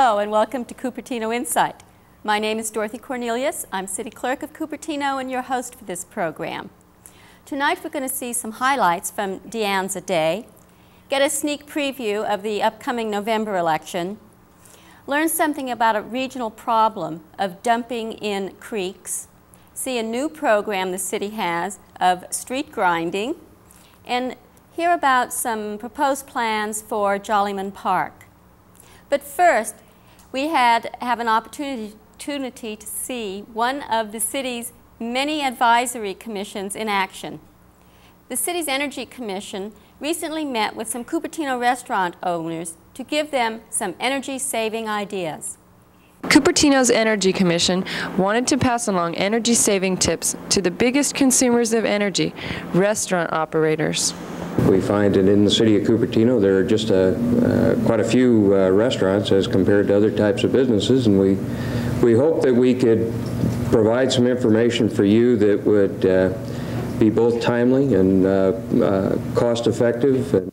Hello and welcome to Cupertino Insight. My name is Dorothy Cornelius. I'm City Clerk of Cupertino and your host for this program. Tonight we're going to see some highlights from the Anza Day, get a sneak preview of the upcoming November election, learn something about a regional problem of dumping in creeks, see a new program the city has of street grinding, and hear about some proposed plans for Jollyman Park. But first, we have an opportunity to see one of the city's many advisory commissions in action. The city's Energy Commission recently met with some Cupertino restaurant owners to give them some energy-saving ideas. Cupertino's Energy Commission wanted to pass along energy-saving tips to the biggest consumers of energy, restaurant operators. We find that in the city of Cupertino there are just quite a few restaurants as compared to other types of businesses, and we hope that we could provide some information for you that would be both timely and cost-effective.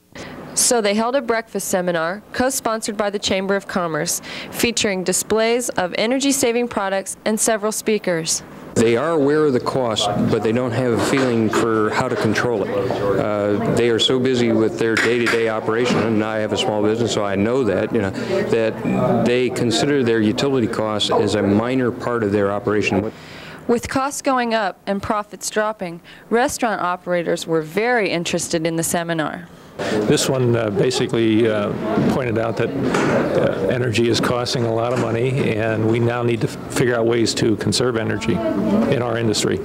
So they held a breakfast seminar, co-sponsored by the Chamber of Commerce, featuring displays of energy-saving products and several speakers. They are aware of the cost, but they don't have a feeling for how to control it. They are so busy with their day-to-day operation, and I have a small business, so I know that, that they consider their utility costs as a minor part of their operation. With costs going up and profits dropping, restaurant operators were very interested in the seminar. This one basically pointed out that energy is costing a lot of money, and we now need to figure out ways to conserve energy in our industry.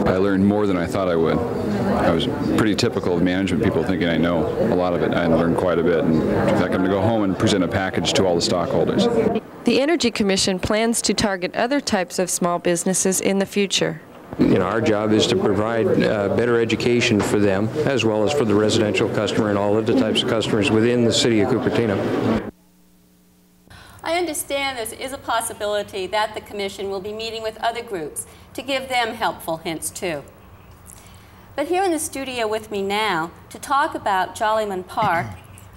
I learned more than I thought I would. I was pretty typical of management people thinking I know a lot of it. I learned quite a bit, and in fact I'm going to go home and present a package to all the stockholders. The Energy Commission plans to target other types of small businesses in the future. Our job is to provide better education for them, as well as for the residential customer and all of the types of customers within the city of Cupertino. I understand there is a possibility that the Commission will be meeting with other groups to give them helpful hints too. But here in the studio with me now to talk about Jollyman Park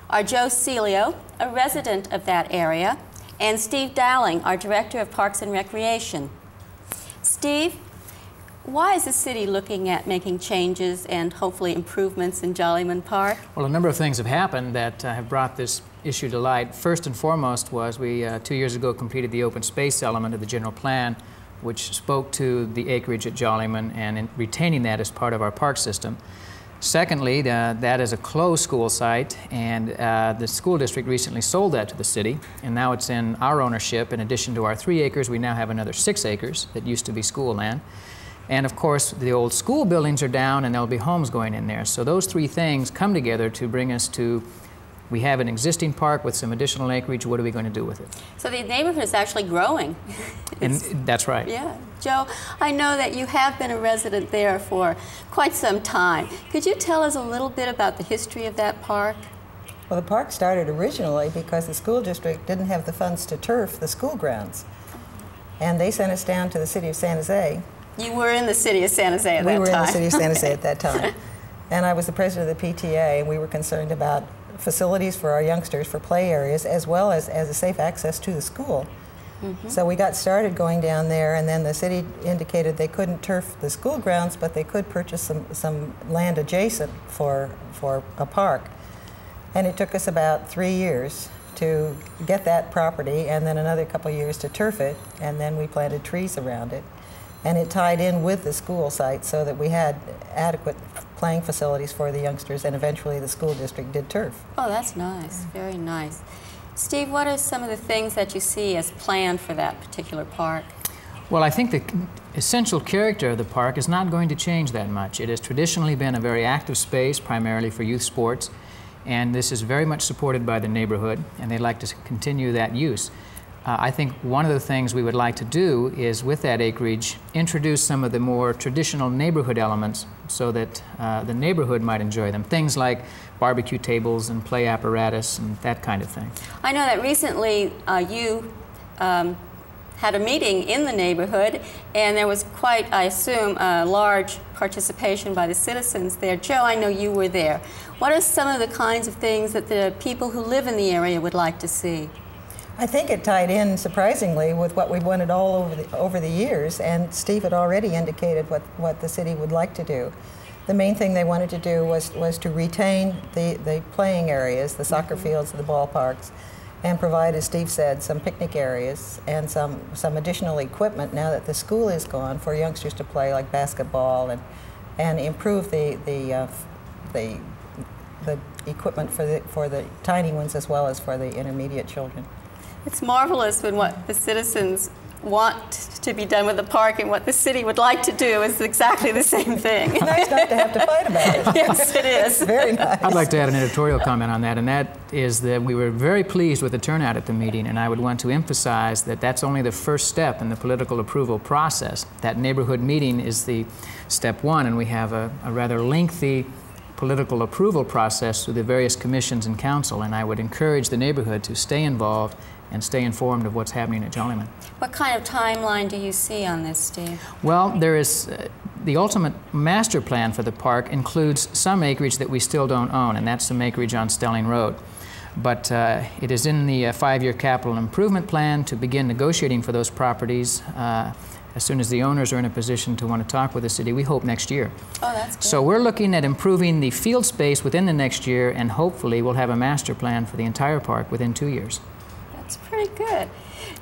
are Jo Celio, a resident of that area, and Steve Dowling, our Director of Parks and Recreation. Steve, why is the city looking at making changes and hopefully improvements in Jollyman Park? Well, a number of things have happened that have brought this issue to light. First and foremost was we 2 years ago completed the open space element of the general plan, which spoke to the acreage at Jollyman and retaining that as part of our park system. Secondly, that is a closed school site, and the school district recently sold that to the city, and now it's in our ownership. In addition to our 3 acres, we now have another 6 acres that used to be school land. And of course, the old school buildings are down and there'll be homes going in there. So those 3 things come together to bring us to, we have an existing park with some additional acreage, what are we going to do with it? So the neighborhood is actually growing. And that's right. Yeah. Jo, I know that you have been a resident there for quite some time. Could you tell us a little bit about the history of that park? Well, the park started originally because the school district didn't have the funds to turf the school grounds. And they sent us down to the city of San Jose. You were in the city of San Jose at that time. We were in the city of San Jose at that time. And I was the president of the PTA, and we were concerned about facilities for our youngsters, for play areas, as well as a safe access to the school. Mm-hmm. So we got started going down there, and then the city indicated they couldn't turf the school grounds, but they could purchase some land adjacent for a park. And it took us about 3 years to get that property, and then another couple of years to turf it, and then we planted trees around it. And it tied in with the school site so that we had adequate playing facilities for the youngsters, and eventually the school district did turf. Oh, that's nice. Very nice. Steve, what are some of the things that you see as planned for that particular park? Well, I think the essential character of the park is not going to change that much. It has traditionally been a very active space, primarily for youth sports, and this is very much supported by the neighborhood, and they'd like to continue that use. I think one of the things we would like to do is, with that acreage, introduce some of the more traditional neighborhood elements so that the neighborhood might enjoy them. Things like barbecue tables and play apparatus and that kind of thing. I know that recently you had a meeting in the neighborhood, and there was quite, I assume, a large participation by the citizens there. Jo, I know you were there. What are some of the kinds of things that the people who live in the area would like to see? I think it tied in surprisingly with what we've wanted all over the years, and Steve had already indicated what the city would like to do. The main thing they wanted to do was to retain the playing areas, the soccer fields, the ballparks, and provide, as Steve said, some picnic areas and some additional equipment now that the school is gone for youngsters to play, like basketball, and improve the equipment for the tiny ones as well as for the intermediate children. It's marvelous when what the citizens want to be done with the park and what the city would like to do is exactly the same thing. It's nice not to have to fight about it. Yes, it is. Very nice. I'd like to add an editorial comment on that, and that is that we were very pleased with the turnout at the meeting, and I would want to emphasize that that's only the first step in the political approval process. That neighborhood meeting is the step one, and we have a rather lengthy political approval process through the various commissions and council, and I would encourage the neighborhood to stay involved and stay informed of what's happening at Jollyman. What kind of timeline do you see on this, Steve? Well, there is the ultimate master plan for the park includes some acreage that we still don't own, and that's some acreage on Stelling Road. But it is in the 5-year capital improvement plan to begin negotiating for those properties as soon as the owners are in a position to want to talk with the city. We hope next year. Oh, that's good. So we're looking at improving the field space within the next year, and hopefully we'll have a master plan for the entire park within 2 years. That's pretty good.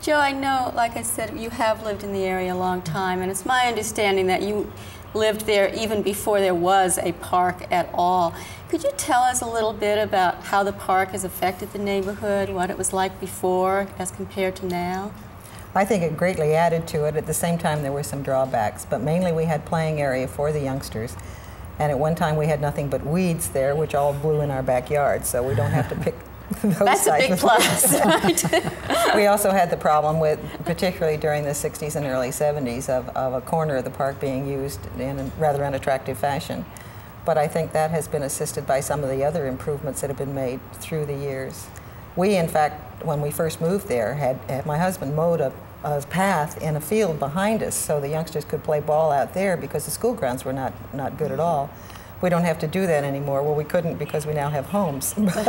Joe, I know, like I said, you have lived in the area a long time, and it's my understanding that you lived there even before there was a park at all. Could you tell us a little bit about how the park has affected the neighborhood, what it was like before as compared to now? I think it greatly added to it. At the same time, there were some drawbacks, but mainly we had playing area for the youngsters. And at one time, we had nothing but weeds there, which all blew in our backyard, so we don't have to pick those That's a big plus, right? We also had the problem with, particularly during the 60s and early 70s, of a corner of the park being used in a rather unattractive fashion. But I think that has been assisted by some of the other improvements that have been made through the years. We, in fact, when we first moved there, had my husband mowed a path in a field behind us so the youngsters could play ball out there because the school grounds were not good at all. We don't have to do that anymore. Well, we couldn't because we now have homes. That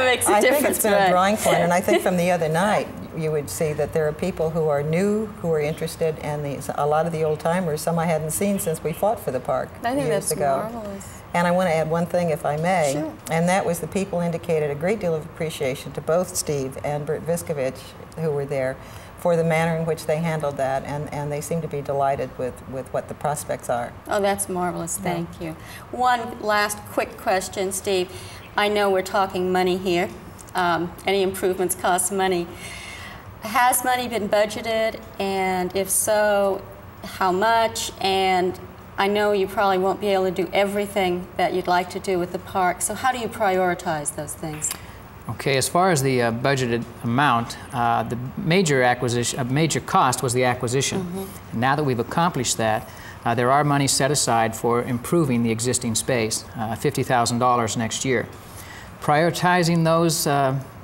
makes a difference, I think it's been right? a drawing point, and I think from the other night you would see that there are people who are new, who are interested, and a lot of the old timers, some I hadn't seen since we fought for the park years ago. Marvelous. And I want to add one thing, if I may, Sure. and that was the people indicated a great deal of appreciation to both Steve and Bert Viskovich, who were there, for the manner in which they handled that, and they seem to be delighted with what the prospects are. Oh, that's marvelous. Thank you. One last quick question, Steve. I know we're talking money here. Any improvements cost money. Has money been budgeted, and if so, how much? And I know you probably won't be able to do everything that you'd like to do with the park, so how do you prioritize those things? Okay, as far as the budgeted amount, the major cost was the acquisition. Mm-hmm. Now that we've accomplished that, there are money set aside for improving the existing space, $50,000 next year. Prioritizing those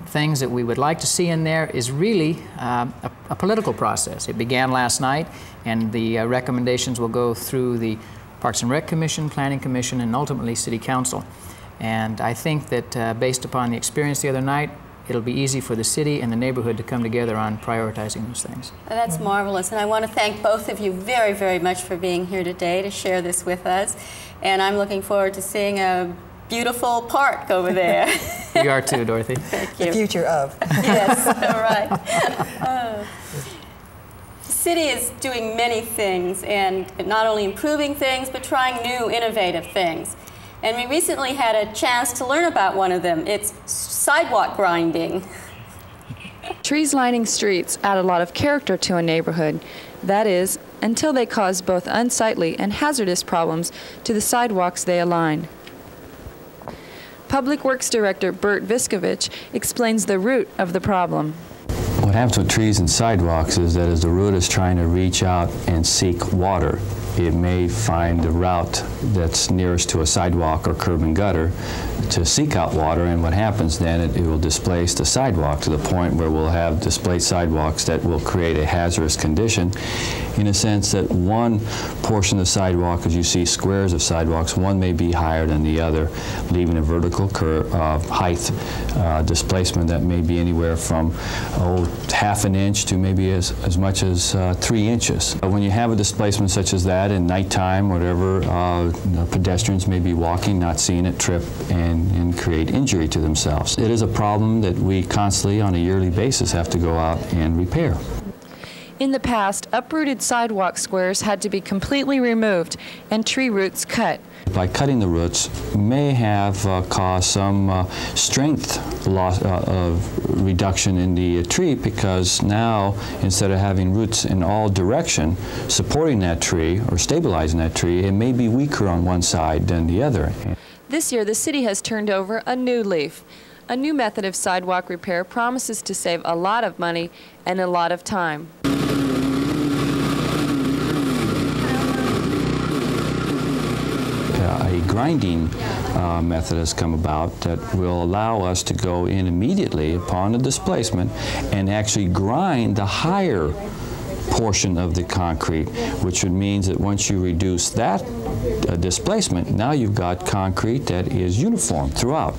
things that we would like to see in there is really a political process. It began last night, and the recommendations will go through the Parks and Rec Commission, Planning Commission, and ultimately City Council. And I think that based upon the experience the other night, it'll be easy for the city and the neighborhood to come together on prioritizing those things. That's marvelous, and I want to thank both of you very, very much for being here today to share this with us. And I'm looking forward to seeing a beautiful park over there. We are too, Dorothy. Thank you. The future of. Yes, all right. The city is doing many things, and not only improving things, but trying new, innovative things. And we recently had a chance to learn about one of them. It's sidewalk grinding. Trees lining streets add a lot of character to a neighborhood. That is, until they cause both unsightly and hazardous problems to the sidewalks they align. Public Works Director Bert Viskovich explains the root of the problem. What happens with trees and sidewalks is that as the root is trying to reach out and seek water, it may find the route that's nearest to a sidewalk or curb and gutter to seek out water, and what happens then, it will displace the sidewalk to the point where we'll have displaced sidewalks that will create a hazardous condition, in a sense that one portion of the sidewalk, as you see squares of sidewalks, one may be higher than the other, leaving a vertical height displacement that may be anywhere from half an inch to maybe as much as 3 inches. When you have a displacement such as that in nighttime, whatever, pedestrians may be walking, not seeing it, trip, and create injury to themselves. It is a problem that we constantly, on a yearly basis, have to go out and repair. In the past, uprooted sidewalk squares had to be completely removed and tree roots cut. By cutting the roots may have caused some strength loss, reduction in the tree, because now instead of having roots in all direction supporting that tree or stabilizing that tree, it may be weaker on one side than the other. This year, the city has turned over a new leaf. A new method of sidewalk repair promises to save a lot of money and a lot of time. A grinding method has come about that will allow us to go in immediately upon the displacement and actually grind the higher portion of the concrete, which would mean that once you reduce that displacement, now you've got concrete that is uniform throughout.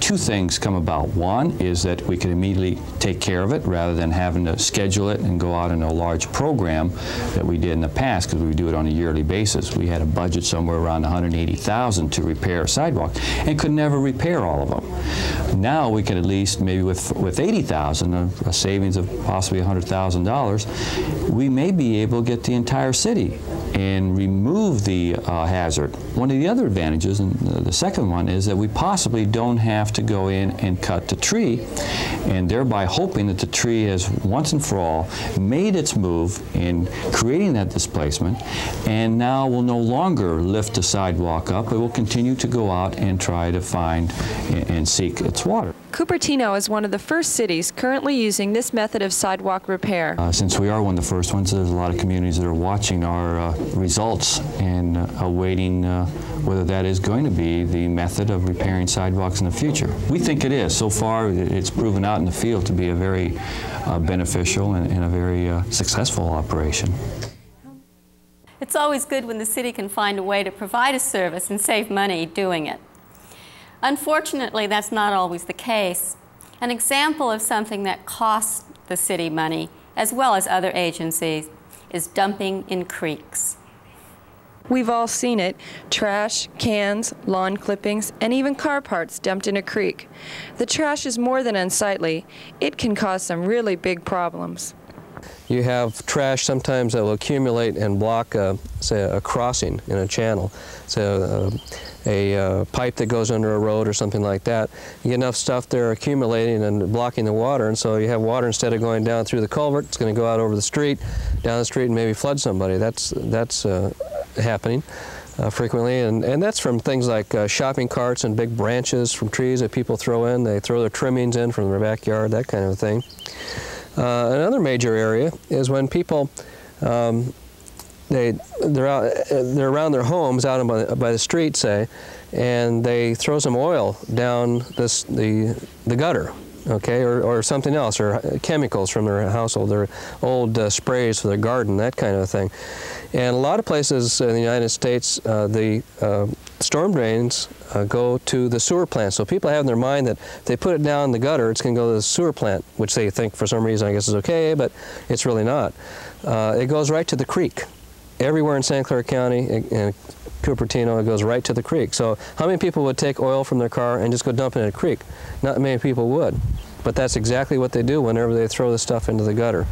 Two things come about. One is that we can immediately take care of it rather than having to schedule it and go out in a large program that we did in the past, because we do it on a yearly basis. We had a budget somewhere around $180,000 to repair a sidewalk and could never repair all of them. Now we can at least, maybe with $80,000, a savings of possibly $100,000, we may be able to get the entire city and remove the hazard. One of the other advantages, and the second one, is that we possibly don't have to go in and cut the tree, and thereby hoping that the tree has once and for all made its move in creating that displacement, and now will no longer lift the sidewalk up. It will continue to go out and try to find and seek its water. Cupertino is one of the first cities currently using this method of sidewalk repair. Since we are one of the first ones, there's a lot of communities that are watching our results and awaiting whether that is going to be the method of repairing sidewalks in the future. We think it is. So far, it's proven out in the field to be a very beneficial and a very successful operation. It's always good when the city can find a way to provide a service and save money doing it. Unfortunately, that's not always the case. An example of something that costs the city money, as well as other agencies, is dumping in creeks. We've all seen it: trash, cans, lawn clippings, and even car parts dumped in a creek. The trash is more than unsightly. It can cause some really big problems. You have trash sometimes that will accumulate and block, say, a crossing in a channel. So a pipe that goes under a road or something like that. You get enough stuff there accumulating and blocking the water, and so you have water, instead of going down through the culvert, it's going to go out over the street, down the street, and maybe flood somebody. That's happening frequently, and that's from things like shopping carts and big branches from trees that people throw in. They throw their trimmings in from their backyard, that kind of thing. Another major area is when people they're around their homes, out by the street, say, and they throw some oil down the gutter, okay, or something else, or chemicals from their household, their old sprays for their garden, that kind of thing. And a lot of places in the United States, the storm drains go to the sewer plant. So people have in their mind that if they put it down the gutter, it's going to go to the sewer plant, which they think for some reason I guess is okay, but it's really not. It goes right to the creek. Everywhere in St. Clair County and Cupertino, it goes right to the creek. So how many people would take oil from their car and just go dump it in a creek? Not many people would. But that's exactly what they do whenever they throw the stuff into the gutter.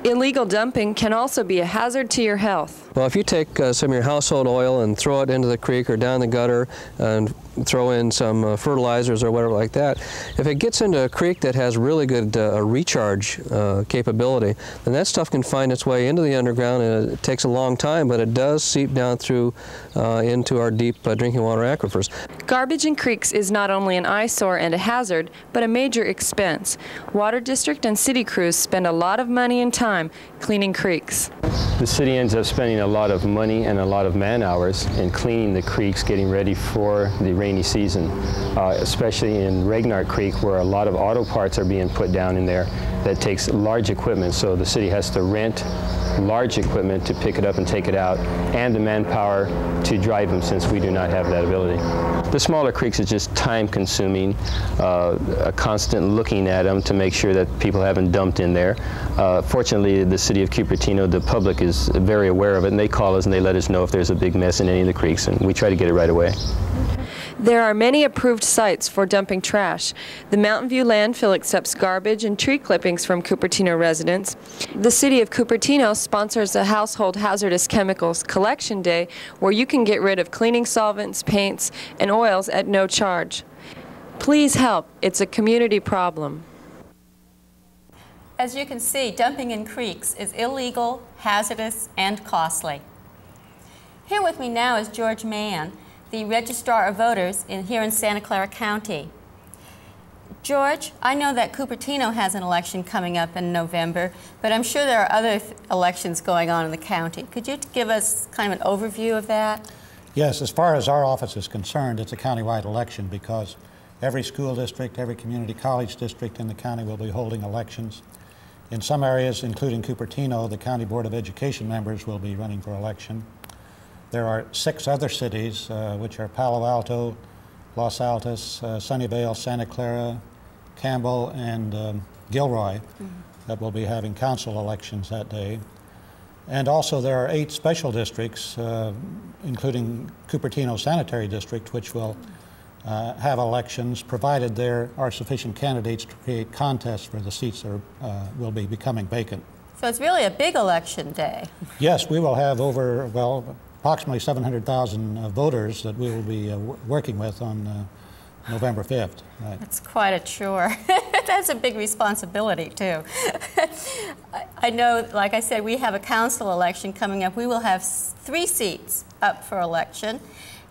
Illegal dumping can also be a hazard to your health. Well, if you take some of your household oil and throw it into the creek or down the gutter and throw in some fertilizers or whatever like that, if it gets into a creek that has really good recharge capability, then that stuff can find its way into the underground, and it takes a long time, but it does seep down through into our deep drinking water aquifers. Garbage in creeks is not only an eyesore and a hazard, but a major expense. Water District and city crews spend a lot of money and time cleaning creeks. The city ends up spending a lot of money and a lot of man hours in cleaning the creeks, getting ready for the rainy season, especially in Regnart Creek, where a lot of auto parts are being put down in there. That takes large equipment, so the city has to rent large equipment to pick it up and take it out, and the manpower to drive them, since we do not have that ability. The smaller creeks is just time-consuming, a constant looking at them to make sure that people haven't dumped in there. Fortunately, the city of Cupertino, the public is very aware of it, and they call us and they let us know if there's a big mess in any of the creeks, and we try to get it right away. There are many approved sites for dumping trash. The Mountain View landfill accepts garbage and tree clippings from Cupertino residents. The city of Cupertino sponsors a household hazardous chemicals collection day where you can get rid of cleaning solvents, paints, and oils at no charge. Please help. It's a community problem. As you can see, dumping in creeks is illegal, hazardous, and costly. Here with me now is George Mann, the Registrar of Voters here in Santa Clara County. George, I know that Cupertino has an election coming up in November, but I'm sure there are other elections going on in the county. Could you give us kind of an overview of that? Yes, as far as our office is concerned, it's a countywide election because every school district, every community college district in the county will be holding elections. In some areas, including Cupertino, the County Board of Education members will be running for election. There are 6 other cities, which are Palo Alto, Los Altos, Sunnyvale, Santa Clara, Campbell, and Gilroy, that will be having council elections that day. And also there are 8 special districts, including Cupertino Sanitary District, which will have elections, provided there are sufficient candidates to create contests for the seats that will be becoming vacant. So it's really a big election day. Yes, we will have over, well, approximately 700,000 voters that we will be working with on November 5th. Right. That's quite a chore. That's a big responsibility, too. I know, like I said, we have a council election coming up. We will have 3 seats up for election.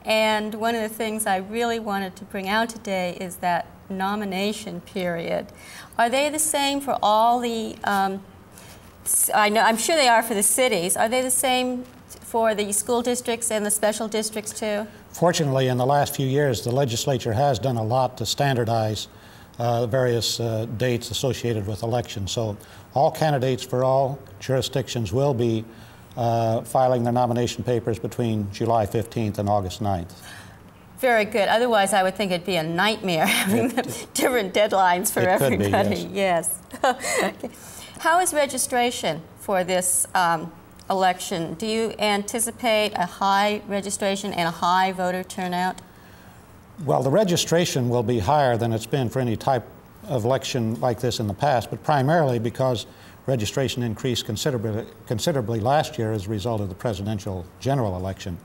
And one of the things I really wanted to bring out today is that nomination period. Are they the same for all the, I'm sure they are for the cities. Are they the same for the school districts and the special districts too? Fortunately, in the last few years, the legislature has done a lot to standardize various dates associated with elections. So all candidates for all jurisdictions will be filing their nomination papers between July 15th and August 9th. Very good. Otherwise, I would think it'd be a nightmare having different deadlines for everybody. Could be, yes. Okay. How is registration for this election? Do you anticipate a high registration and a high voter turnout? Well, the registration will be higher than it's been for any type of election like this in the past, but primarily because registration increased considerably last year as a result of the presidential general election.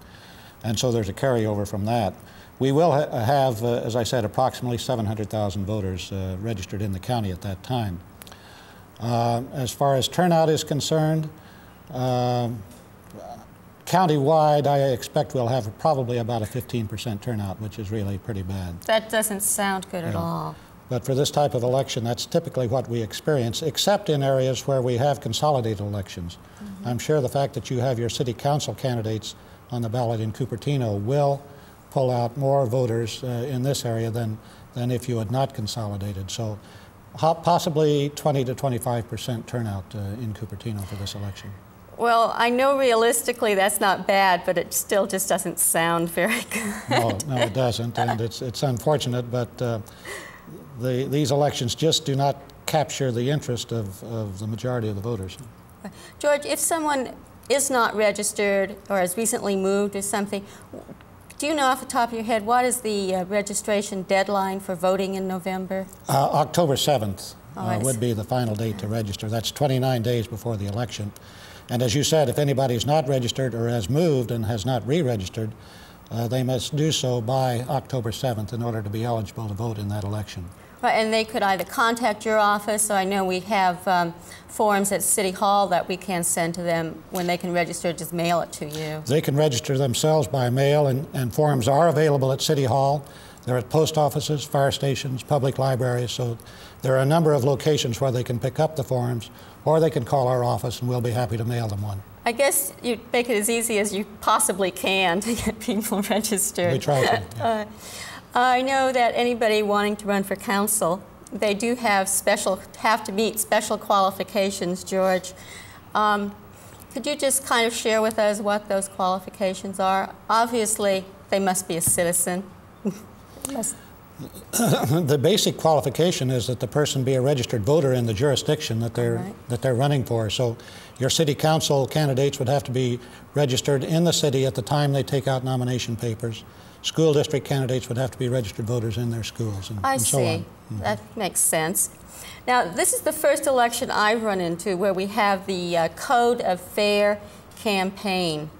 And so there's a carryover from that. We will have, as I said, approximately 700,000 voters registered in the county at that time. As far as turnout is concerned, countywide, I expect we'll have probably about a 15% turnout, which is really pretty bad. That doesn't sound good at all. But for this type of election, that's typically what we experience, except in areas where we have consolidated elections. I'm sure the fact that you have your city council candidates on the ballot in Cupertino will pull out more voters in this area than if you had not consolidated. So possibly 20 to 25% turnout in Cupertino for this election. Well, I know realistically that's not bad, but it still just doesn't sound very good. No, it doesn't, and it's unfortunate, but these elections just do not capture the interest of the majority of the voters. George, if someone is not registered or has recently moved or something, do you know off the top of your head what is the registration deadline for voting in November? October 7th would be the final date to register. That's 29 days before the election. And as you said, if anybody is not registered or has moved and has not re-registered, they must do so by October 7th in order to be eligible to vote in that election. Right, and they could either contact your office, so I know we have forms at City Hall that we can send to them when they can register, just mail it to you. They can register themselves by mail, and forms are available at City Hall. They're at post offices, fire stations, public libraries, so there are a number of locations where they can pick up the forms, or they can call our office and we'll be happy to mail them one. I guess you make it as easy as you possibly can to get people registered. We try to. Yeah. I know that anybody wanting to run for council, they do have to meet special qualifications, George. Could you just kind of share with us what those qualifications are? Obviously, they must be a citizen. The basic qualification is that the person be a registered voter in the jurisdiction that they're running for. So your city council candidates would have to be registered in the city at the time they take out nomination papers. School district candidates would have to be registered voters in their schools, and so on. I see. That makes sense. Now, this is the first election I've run into where we have the Code of Fair Campaign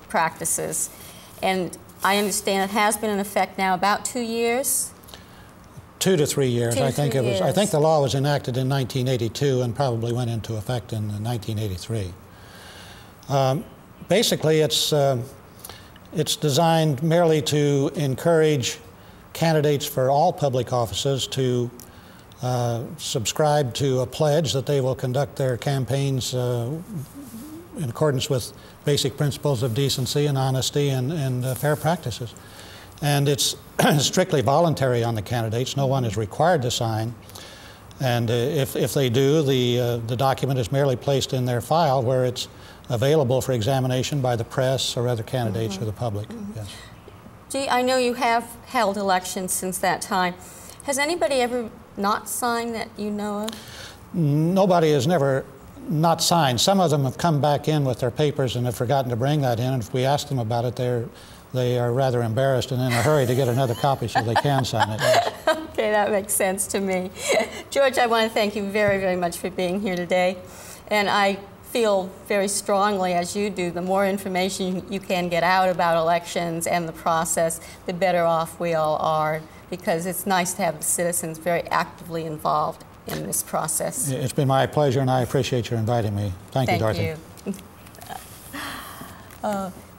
practices. And I understand it has been in effect now about 2 years? 2 to 3 years. I think it was. I think the law was enacted in 1982 and probably went into effect in 1983. Basically, it's designed merely to encourage candidates for all public offices to subscribe to a pledge that they will conduct their campaigns in accordance with basic principles of decency and honesty and fair practices. And it's strictly voluntary on the candidates. No one is required to sign. And if they do, the document is merely placed in their file where it's available for examination by the press or other candidates or the public. Yes. Gee, I know you have held elections since that time. Has anybody ever not signed that you know of? Nobody has never not signed. Some of them have come back in with their papers and have forgotten to bring that in. And if we ask them about it, they are rather embarrassed and in a hurry to get another copy so they can sign it. Yes. Okay, that makes sense to me. George, I want to thank you very, very much for being here today. And I feel very strongly, as you do, the more information you can get out about elections and the process, the better off we all are, because it's nice to have the citizens very actively involved in this process. It's been my pleasure, and I appreciate your inviting me. Thank you, Dorothy.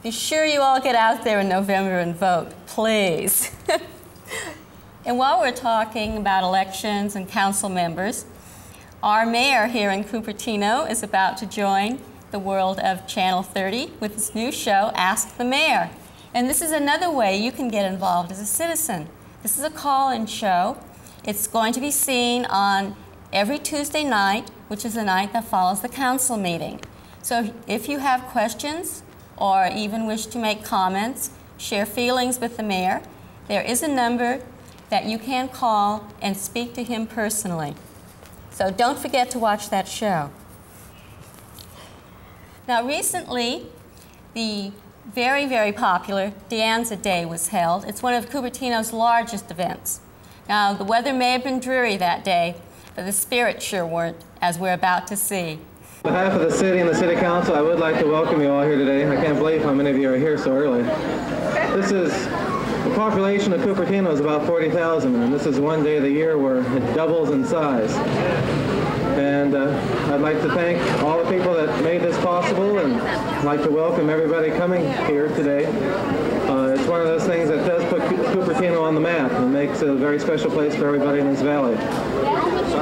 Be sure you all get out there in November and vote, please. And while we're talking about elections and council members, our mayor here in Cupertino is about to join the world of Channel 30 with his new show, Ask the Mayor. And this is another way you can get involved as a citizen. This is a call-in show. It's going to be seen on every Tuesday night, which is the night that follows the council meeting. So if you have questions or even wish to make comments, share feelings with the mayor, there is a number that you can call and speak to him personally. So don't forget to watch that show. Now recently, the very, very popular Anza Day was held. It's one of Cupertino's largest events. Now, the weather may have been dreary that day, but the spirits sure weren't, as we're about to see. On behalf of the city and the city council, I would like to welcome you all here today. I can't believe how many of you are here so early. The population of Cupertino is about 40,000, and this is one day of the year where it doubles in size. And I'd like to thank all the people that made this possible, and I'd like to welcome everybody coming here today. It's one of those things that does put Cupertino on the map and makes it a very special place for everybody in this valley.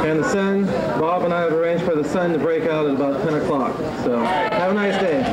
And the sun, Bob and I have arranged for the sun to break out at about 10 o'clock. So have a nice day.